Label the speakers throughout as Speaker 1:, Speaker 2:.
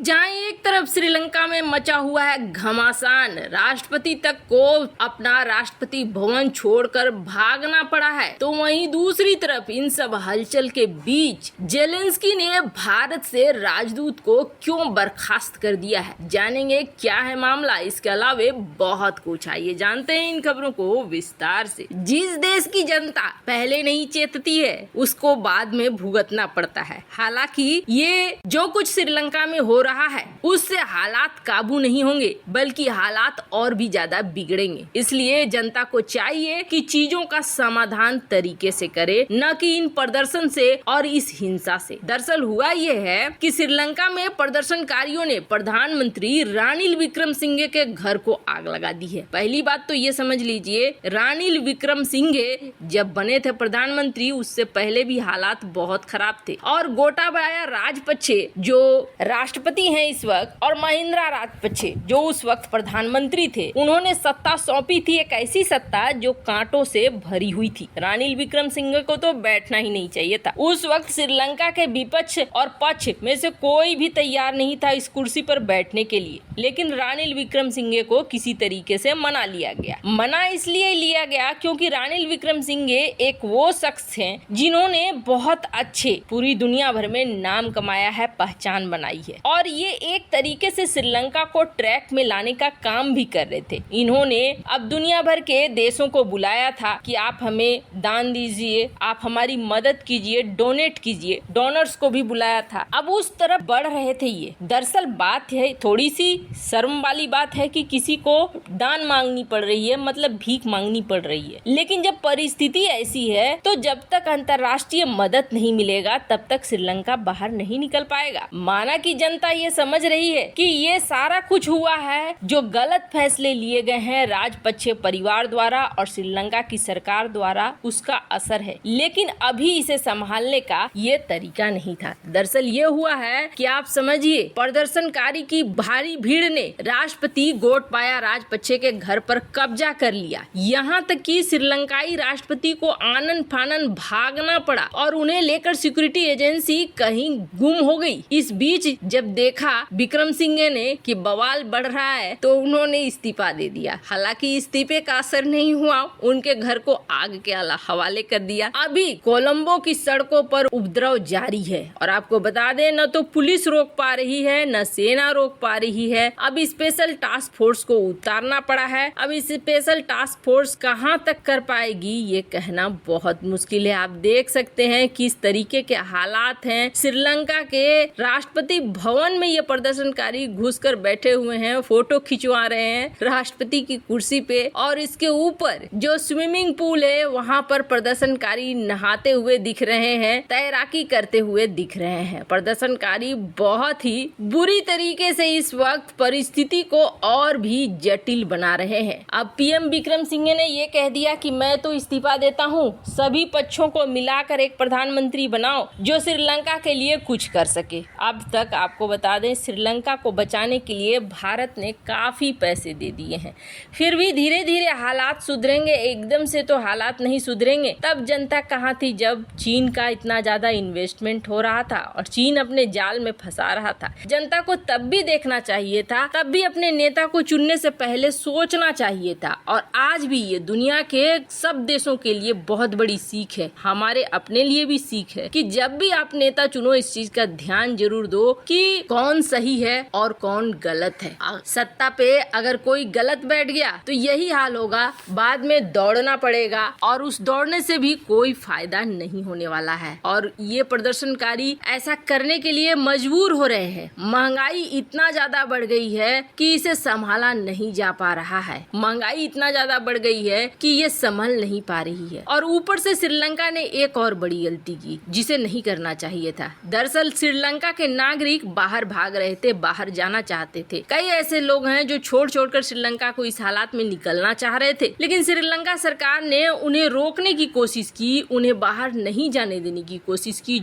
Speaker 1: जहां एक तरफ श्रीलंका में मचा हुआ है घमासान, राष्ट्रपति तक को अपना राष्ट्रपति भवन छोड़कर भागना पड़ा है, तो वहीं दूसरी तरफ इन सब हलचल के बीच जेलेंस्की ने भारत से राजदूत को क्यों बर्खास्त कर दिया है। जानेंगे क्या है मामला, इसके अलावे बहुत कुछ। आइए जानते हैं इन खबरों को विस्तार से। जिस देश की जनता पहले नहीं चेतती है उसको बाद में भुगतना पड़ता है। हालांकि ये जो कुछ श्रीलंका में हो रहा है उससे हालात काबू नहीं होंगे, बल्कि हालात और भी ज्यादा बिगड़ेंगे। इसलिए जनता को चाहिए कि चीजों का समाधान तरीके से करे, न कि इन प्रदर्शन से और इस हिंसा से। दरअसल हुआ ये है कि श्रीलंका में प्रदर्शनकारियों ने प्रधानमंत्री रानिल विक्रमसिंघे के घर को आग लगा दी है। पहली बात तो ये समझ लीजिए, रानिल विक्रमसिंघे जब बने थे प्रधानमंत्री उससे पहले भी हालात बहुत खराब थे, और गोटाबाया राजपक्षे जो राष्ट्रपति हैं इस वक्त, और महिंद्रा राजपक्षे जो उस वक्त प्रधानमंत्री थे, उन्होंने सत्ता सौंपी थी, एक ऐसी सत्ता जो कांटों से भरी हुई थी। रानिल विक्रमसिंघे को तो बैठना ही नहीं चाहिए था। उस वक्त श्रीलंका के विपक्ष और पक्ष में से कोई भी तैयार नहीं था इस कुर्सी पर बैठने के लिए, लेकिन रानिल विक्रमसिंघे को किसी तरीके से मना लिया गया। मना इसलिए लिया गया क्योंकि रानिल विक्रमसिंघे एक वो शख्स हैं जिन्होंने बहुत अच्छे पूरी दुनिया भर में नाम कमाया है, पहचान बनाई है, और ये एक तरीके से श्रीलंका को ट्रैक में लाने का काम भी कर रहे थे। इन्होंने अब दुनिया भर के देशों को बुलाया था कि आप हमें दान दीजिए, आप हमारी मदद कीजिए, डोनेट कीजिए, डोनर्स को भी बुलाया था। अब उस तरफ बढ़ रहे थे ये। दरअसल बात है, थोड़ी सी शर्म वाली बात है कि किसी को दान मांगनी पड़ रही है, मतलब भीख मांगनी पड़ रही है। लेकिन जब परिस्थिति ऐसी है तो जब तक अंतर्राष्ट्रीय मदद नहीं मिलेगा तब तक श्रीलंका बाहर नहीं निकल पाएगा। माना कि जनता ये समझ रही है कि ये सारा कुछ हुआ है जो गलत फैसले लिए गए हैं राजपक्षे परिवार द्वारा और श्रीलंका की सरकार द्वारा, उसका असर है, लेकिन अभी इसे संभालने का ये तरीका नहीं था। दरअसल ये हुआ है कि आप समझिए, प्रदर्शनकारी की भारी भीड़ ने राष्ट्रपति गोटाबाया राजपक्षे के घर पर कब्जा कर लिया। यहाँ तक कि श्रीलंकाई राष्ट्रपति को आनन फानन भागना पड़ा और उन्हें लेकर सिक्योरिटी एजेंसी कहीं गुम हो गई। इस बीच जब देखा विक्रमसिंघे ने कि बवाल बढ़ रहा है तो उन्होंने इस्तीफा दे दिया। हालांकि इस्तीफे का असर नहीं हुआ, उनके घर को आग के हवाले कर दिया। अभी कोलंबो की सड़कों पर उपद्रव जारी है, और आपको बता दें, न तो पुलिस रोक पा रही है न सेना रोक पा रही है। अब स्पेशल टास्क फोर्स को उतारना पड़ा है। अब इस स्पेशल टास्क फोर्स कहां तक कर पाएगी ये कहना बहुत मुश्किल है। आप देख सकते हैं किस तरीके के हालात हैं। श्रीलंका के राष्ट्रपति भवन में ये प्रदर्शनकारी घुसकर बैठे हुए हैं, फोटो खिंचवा रहे हैं राष्ट्रपति की कुर्सी पे, और इसके ऊपर जो स्विमिंग पूल है वहां पर प्रदर्शनकारी नहाते हुए दिख रहे हैं, तैराकी करते हुए दिख रहे हैं। प्रदर्शनकारी बहुत ही बुरी तरीके से इस वक्त परिस्थिति को और भी जटिल बना रहे हैं। अब पीएम विक्रमसिंघे ने ये कह दिया कि मैं तो इस्तीफा देता हूँ, सभी पक्षों को मिलाकर एक प्रधानमंत्री बनाओ जो श्रीलंका के लिए कुछ कर सके। अब तक आपको बता दें, श्रीलंका को बचाने के लिए भारत ने काफी पैसे दे दिए हैं, फिर भी धीरे धीरे हालात सुधरेंगे, एकदम से तो हालात नहीं सुधरेंगे। तब जनता कहाँ थी जब चीन का इतना ज्यादा इन्वेस्टमेंट हो रहा था और चीन अपने जाल में फंसा रहा था। जनता को तब भी देखना चाहिए था, तब भी अपने नेता को चुनने से पहले सोचना चाहिए था। और आज भी ये दुनिया के सब देशों के लिए बहुत बड़ी सीख है, हमारे अपने लिए भी सीख है कि जब भी आप नेता चुनो इस चीज का ध्यान जरूर दो कि कौन सही है और कौन गलत है। सत्ता पे अगर कोई गलत बैठ गया तो यही हाल होगा, बाद में दौड़ना पड़ेगा और उस दौड़ने से भी कोई फायदा नहीं होने वाला है। और ये प्रदर्शनकारी ऐसा करने के लिए मजबूर हो रहे हैं। महंगाई इतना ज्यादा बढ़ गई है कि इसे संभाला नहीं जा पा रहा है। महंगाई इतना ज्यादा बढ़ गई है कि ये संभल नहीं पा रही है, और ऊपर से श्रीलंका ने एक और बड़ी गलती की जिसे नहीं करना चाहिए था। दरअसल श्रीलंका के नागरिक बाहर भाग रहे थे, बाहर जाना चाहते थे। कई ऐसे लोग हैं जो छोड़कर श्रीलंका को इस हालात में निकलना चाह रहे थे, लेकिन श्रीलंका सरकार ने उन्हें रोकने की कोशिश की, उन्हें बाहर नहीं जाने देने की कोशिश की,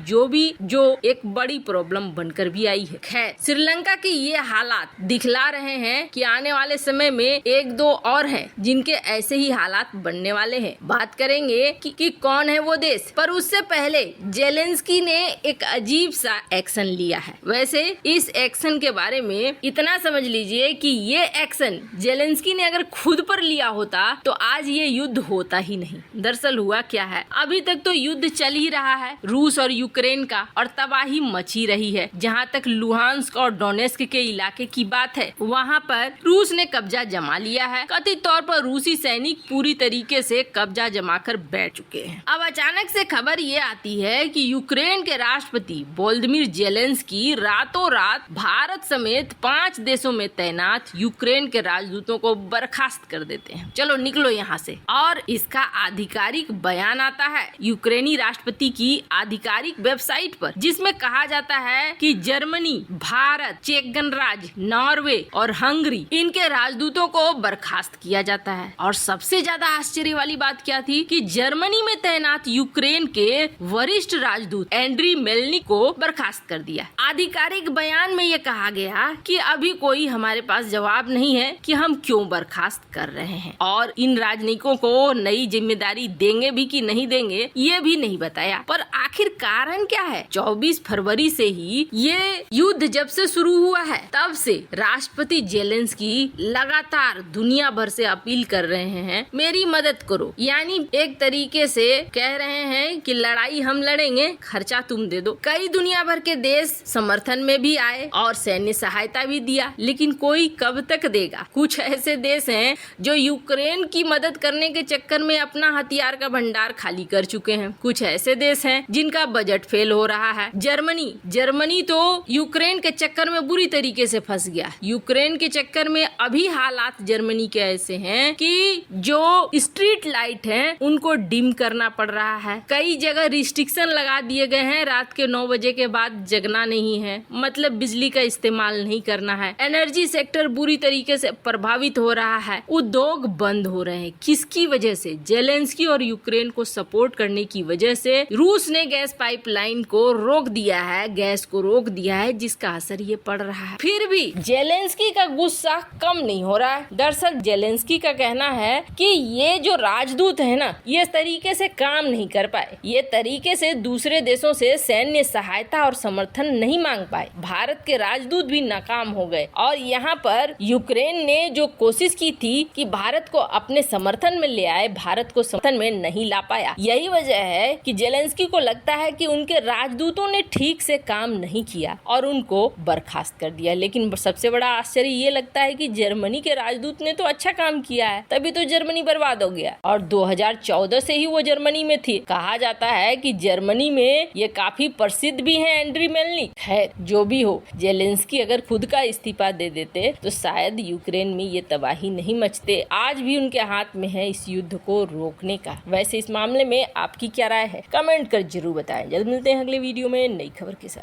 Speaker 1: जो एक बड़ी प्रॉब्लम बनकर भी आई है। खैर, श्रीलंका के ये हालात दिखला रहे हैं कि आने वाले समय में एक दो और हैं जिनके ऐसे ही हालात बनने वाले हैं। बात करेंगे कि कौन है वो देश, पर उससे पहले जेलेंस्की ने एक अजीब सा एक्शन लिया है। वैसे इस एक्शन के के बारे में इतना समझ लीजिए कि ये एक्शन जेलेंस्की ने अगर खुद पर लिया होता तो आज ये युद्ध होता ही नहीं। दरअसल हुआ क्या है, अभी तक तो युद्ध चल ही रहा है रूस और यूक्रेन का, और तबाही मची रही है। जहाँ तक लुहांस्क और डोनेस्क के इलाके की बात है, वहाँ पर रूस ने कब्जा जमा लिया है। कथित तौर पर रूसी सैनिक पूरी तरीके से कब्जा जमाकर बैठ चुके हैं। अब अचानक से खबर ये आती है कि यूक्रेन के राष्ट्रपति वोलोदिमीर जेलेंस्की रातों रात भारत समेत 5 देशों में तैनात यूक्रेन के राजदूतों को बर्खास्त कर देते हैं। चलो निकलो यहाँ से। और इसका आधिकारिक बयान आता है यूक्रेनी राष्ट्रपति की आधिकारिक वेबसाइट पर, जिसमें कहा जाता है कि जर्मनी, भारत, चेक गणराज्य, नॉर्वे और हंगरी इनके राजदूतों को बर्खास्त किया जाता है। और सबसे ज्यादा आश्चर्य वाली बात क्या थी कि जर्मनी में तैनात यूक्रेन के वरिष्ठ राजदूत एंड्री मेल्निक को बर्खास्त कर दिया। आधिकारिक बयान में ये कहा गया कि अभी कोई हमारे पास जवाब नहीं है कि हम क्यों बर्खास्त कर रहे हैं, और इन राजनयिकों को नई जिम्मेदारी देंगे भी कि नहीं देंगे ये भी नहीं बताया। पर आखिर कारण क्या है? 24 फरवरी से ही ये युद्ध जब से शुरू हुआ है तब से राष्ट्रपति जेलेंस्की लगातार दुनिया भर से अपील कर रहे हैं मेरी मदद करो। यानी एक तरीके से कह रहे हैं कि लड़ाई हम लड़ेंगे, खर्चा तुम दे दो। कई दुनिया भर के देश समर्थन में भी आए और सैन्य सहायता भी दिया, लेकिन कोई कब तक देगा? कुछ ऐसे देश हैं जो यूक्रेन की मदद करने के चक्कर में अपना हथियार का भंडार खाली कर चुके हैं। कुछ ऐसे देश हैं जिनका बजट फेल हो रहा है। जर्मनी तो यूक्रेन के चक्कर में बुरी तरीके से फंस गया। यूक्रेन के चक्कर में अभी हालात जर्मनी के ऐसे हैं कि जो स्ट्रीट लाइट हैं उनको डिम करना पड़ रहा है। कई जगह रिस्ट्रिक्शन लगा दिए गए हैं, रात के 9 बजे के बाद जगना नहीं है, मतलब बिजली का इस्तेमाल नहीं करना है। एनर्जी सेक्टर बुरी तरीके से प्रभावित हो रहा है। उद्योग बंद हो रहे हैं। किसकी वजह से? जेलेंस्की और यूक्रेन को सपोर्ट करने की वजह से रूस ने गैस पाइपलाइन को रोक दिया है, गैस को रोक दिया है, जिसका असर ये पड़ रहा है। फिर भी जेलेंस्की का गुस्सा कम नहीं हो रहा है। दरअसल जेलेंस्की का कहना है कि ये जो राजदूत है ना, ये तरीके से काम नहीं कर पाए, ये तरीके से दूसरे देशों से सैन्य सहायता और समर्थन नहीं मांग पाए। भारत के राजदूत भी नाकाम हो गए, और यहाँ पर यूक्रेन ने जो कोशिश की थी कि भारत को अपने समर्थन में ले आए, भारत को समर्थन में नहीं ला पाया। यही वजह है कि जेलेंस्की को लगता है कि उनके राजदूतों ने ठीक से काम नहीं किया और उनको बर्खास्त कर दिया। लेकिन सबसे बड़ा आश्चर्य ये लगता है कि जर्मनी के राजदूत ने तो अच्छा काम किया है, तभी तो जर्मनी बर्बाद हो गया। और 2014 से ही वो जर्मनी में थी। कहा जाता है कि जर्मनी में ये काफी प्रसिद्ध भी है एंड्री मेल्निक। खैर जो भी हो, जेलेंस्की अगर खुद का इस्तीफा दे देते तो शायद यूक्रेन में ये तबाही नहीं मचते। आज भी उनके हाथ में है इस युद्ध को रोकने का। वैसे इस मामले में आपकी क्या राय है? कमेंट कर जरूर बताएं। जल्द मिलते हैं अगले वीडियो में नई खबर के साथ।